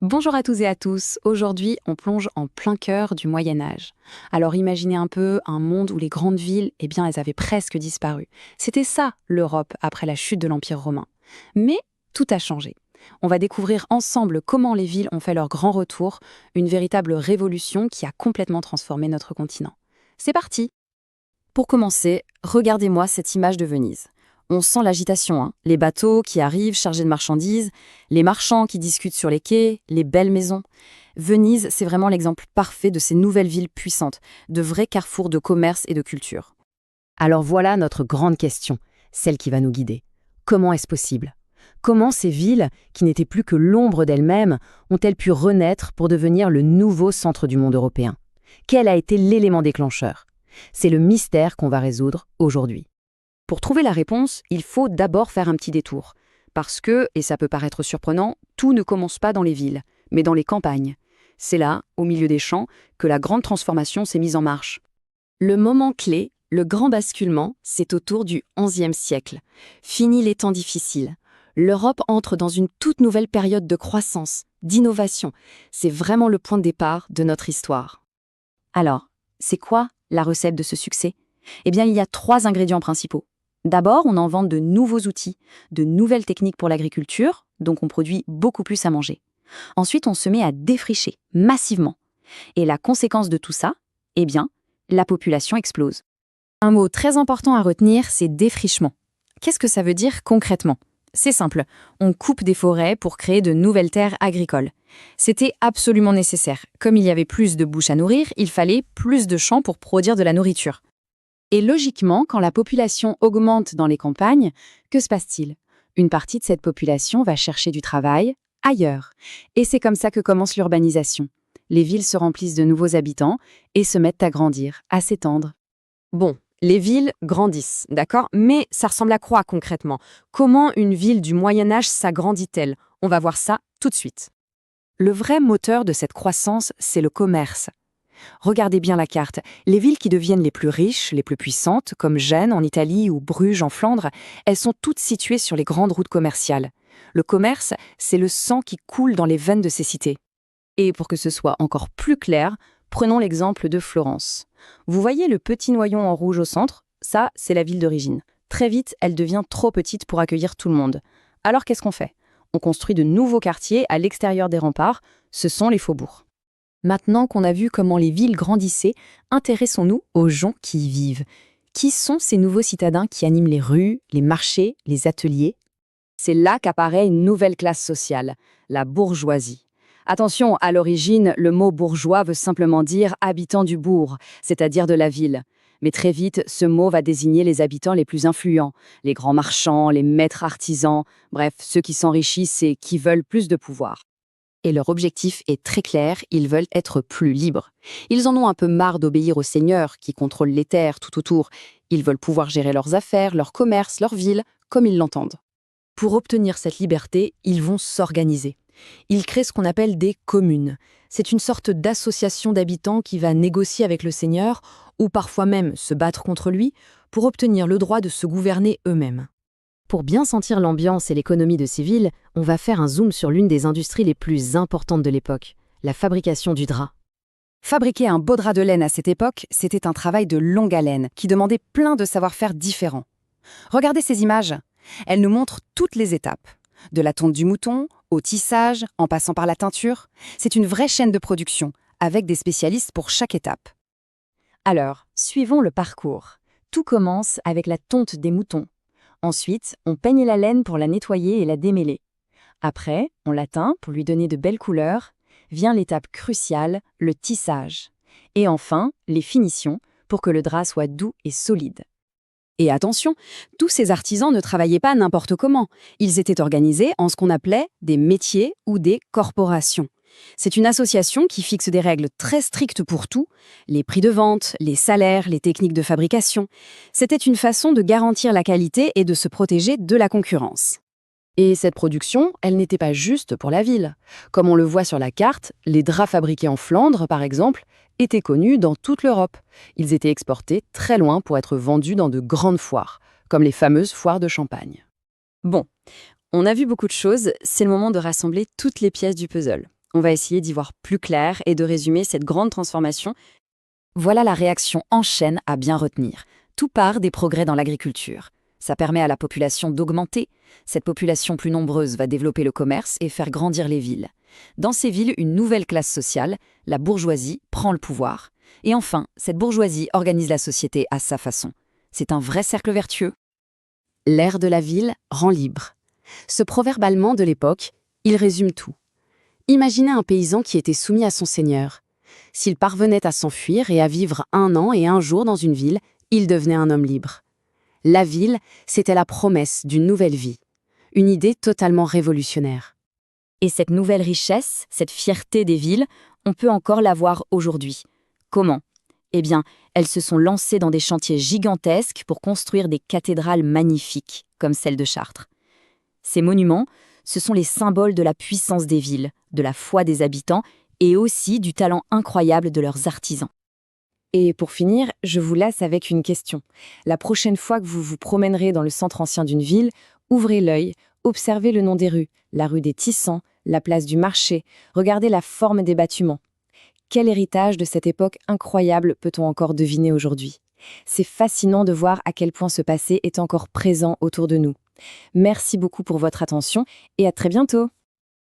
Bonjour à tous et à tous. Aujourd'hui, on plonge en plein cœur du Moyen Âge. Alors imaginez un peu un monde où les grandes villes, elles avaient presque disparu. C'était ça, l'Europe, après la chute de l'Empire romain. Mais tout a changé. On va découvrir ensemble comment les villes ont fait leur grand retour, une véritable révolution qui a complètement transformé notre continent. C'est parti! Pour commencer, regardez-moi cette image de Venise. On sent l'agitation, hein. Les bateaux qui arrivent chargés de marchandises, les marchands qui discutent sur les quais, les belles maisons. Venise, c'est vraiment l'exemple parfait de ces nouvelles villes puissantes, de vrais carrefours de commerce et de culture. Alors voilà notre grande question, celle qui va nous guider. Comment est-ce possible? Comment ces villes, qui n'étaient plus que l'ombre d'elles-mêmes, ont-elles pu renaître pour devenir le nouveau centre du monde européen? Quel a été l'élément déclencheur? C'est le mystère qu'on va résoudre aujourd'hui. Pour trouver la réponse, il faut d'abord faire un petit détour. Parce que, et ça peut paraître surprenant, tout ne commence pas dans les villes, mais dans les campagnes. C'est là, au milieu des champs, que la grande transformation s'est mise en marche. Le moment clé, le grand basculement, c'est autour du XIe siècle. Fini les temps difficiles. L'Europe entre dans une toute nouvelle période de croissance, d'innovation. C'est vraiment le point de départ de notre histoire. Alors, c'est quoi la recette de ce succès? Eh bien, il y a 3 ingrédients principaux. D'abord, on invente de nouveaux outils, de nouvelles techniques pour l'agriculture, donc on produit beaucoup plus à manger. Ensuite, on se met à défricher, massivement. Et la conséquence de tout ça, eh bien, la population explose. Un mot très important à retenir, c'est défrichement. Qu'est-ce que ça veut dire concrètement? C'est simple, on coupe des forêts pour créer de nouvelles terres agricoles. C'était absolument nécessaire. Comme il y avait plus de bouches à nourrir, il fallait plus de champs pour produire de la nourriture. Et logiquement, quand la population augmente dans les campagnes, que se passe-t-il? Une partie de cette population va chercher du travail ailleurs. Et c'est comme ça que commence l'urbanisation. Les villes se remplissent de nouveaux habitants et se mettent à grandir, à s'étendre. Bon, les villes grandissent, d'accord? Mais ça ressemble à quoi concrètement? Comment une ville du Moyen Âge s'agrandit-elle? On va voir ça tout de suite. Le vrai moteur de cette croissance, c'est le commerce. Regardez bien la carte. Les villes qui deviennent les plus riches, les plus puissantes, comme Gênes en Italie ou Bruges en Flandre, elles sont toutes situées sur les grandes routes commerciales. Le commerce, c'est le sang qui coule dans les veines de ces cités. Et pour que ce soit encore plus clair, prenons l'exemple de Florence. Vous voyez le petit noyau en rouge au centre? Ça, c'est la ville d'origine. Très vite, elle devient trop petite pour accueillir tout le monde. Alors qu'est-ce qu'on fait? On construit de nouveaux quartiers à l'extérieur des remparts. Ce sont les faubourgs. Maintenant qu'on a vu comment les villes grandissaient, intéressons-nous aux gens qui y vivent. Qui sont ces nouveaux citadins qui animent les rues, les marchés, les ateliers? C'est là qu'apparaît une nouvelle classe sociale, la bourgeoisie. Attention, à l'origine, le mot bourgeois veut simplement dire habitant du bourg, c'est-à-dire de la ville. Mais très vite, ce mot va désigner les habitants les plus influents, les grands marchands, les maîtres artisans, bref, ceux qui s'enrichissent et qui veulent plus de pouvoir. Et leur objectif est très clair, ils veulent être plus libres. Ils en ont un peu marre d'obéir aux seigneurs qui contrôlent les terres tout autour. Ils veulent pouvoir gérer leurs affaires, leur commerce, leur ville, comme ils l'entendent. Pour obtenir cette liberté, ils vont s'organiser. Ils créent ce qu'on appelle des communes. C'est une sorte d'association d'habitants qui va négocier avec le seigneur, ou parfois même se battre contre lui, pour obtenir le droit de se gouverner eux-mêmes. Pour bien sentir l'ambiance et l'économie de ces villes, on va faire un zoom sur l'une des industries les plus importantes de l'époque, la fabrication du drap. Fabriquer un beau drap de laine à cette époque, c'était un travail de longue haleine qui demandait plein de savoir-faire différents. Regardez ces images. Elles nous montrent toutes les étapes. De la tonte du mouton, au tissage, en passant par la teinture. C'est une vraie chaîne de production, avec des spécialistes pour chaque étape. Alors, suivons le parcours. Tout commence avec la tonte des moutons. Ensuite, on peigne la laine pour la nettoyer et la démêler. Après, on la teint pour lui donner de belles couleurs. Vient l'étape cruciale, le tissage. Et enfin, les finitions pour que le drap soit doux et solide. Et attention, tous ces artisans ne travaillaient pas n'importe comment. Ils étaient organisés en ce qu'on appelait des métiers ou des corporations. C'est une association qui fixe des règles très strictes pour tout, les prix de vente, les salaires, les techniques de fabrication. C'était une façon de garantir la qualité et de se protéger de la concurrence. Et cette production, elle n'était pas juste pour la ville. Comme on le voit sur la carte, les draps fabriqués en Flandre, par exemple, étaient connus dans toute l'Europe. Ils étaient exportés très loin pour être vendus dans de grandes foires, comme les fameuses foires de Champagne. Bon, on a vu beaucoup de choses, c'est le moment de rassembler toutes les pièces du puzzle. On va essayer d'y voir plus clair et de résumer cette grande transformation. Voilà la réaction en chaîne à bien retenir. Tout part des progrès dans l'agriculture. Ça permet à la population d'augmenter. Cette population plus nombreuse va développer le commerce et faire grandir les villes. Dans ces villes, une nouvelle classe sociale, la bourgeoisie, prend le pouvoir. Et enfin, cette bourgeoisie organise la société à sa façon. C'est un vrai cercle vertueux. L'air de la ville rend libre. Ce proverbe allemand de l'époque, il résume tout. Imaginez un paysan qui était soumis à son seigneur. S'il parvenait à s'enfuir et à vivre 1 an et 1 jour dans une ville, il devenait un homme libre. La ville, c'était la promesse d'une nouvelle vie. Une idée totalement révolutionnaire. Et cette nouvelle richesse, cette fierté des villes, on peut encore la voir aujourd'hui. Comment ? Eh bien, elles se sont lancées dans des chantiers gigantesques pour construire des cathédrales magnifiques, comme celle de Chartres. Ces monuments, ce sont les symboles de la puissance des villes, de la foi des habitants et aussi du talent incroyable de leurs artisans. Et pour finir, je vous laisse avec une question. La prochaine fois que vous vous promènerez dans le centre ancien d'une ville, ouvrez l'œil, observez le nom des rues, la rue des Tissans, la place du marché, regardez la forme des bâtiments. Quel héritage de cette époque incroyable peut-on encore deviner aujourd'hui ? C'est fascinant de voir à quel point ce passé est encore présent autour de nous. Merci beaucoup pour votre attention et à très bientôt.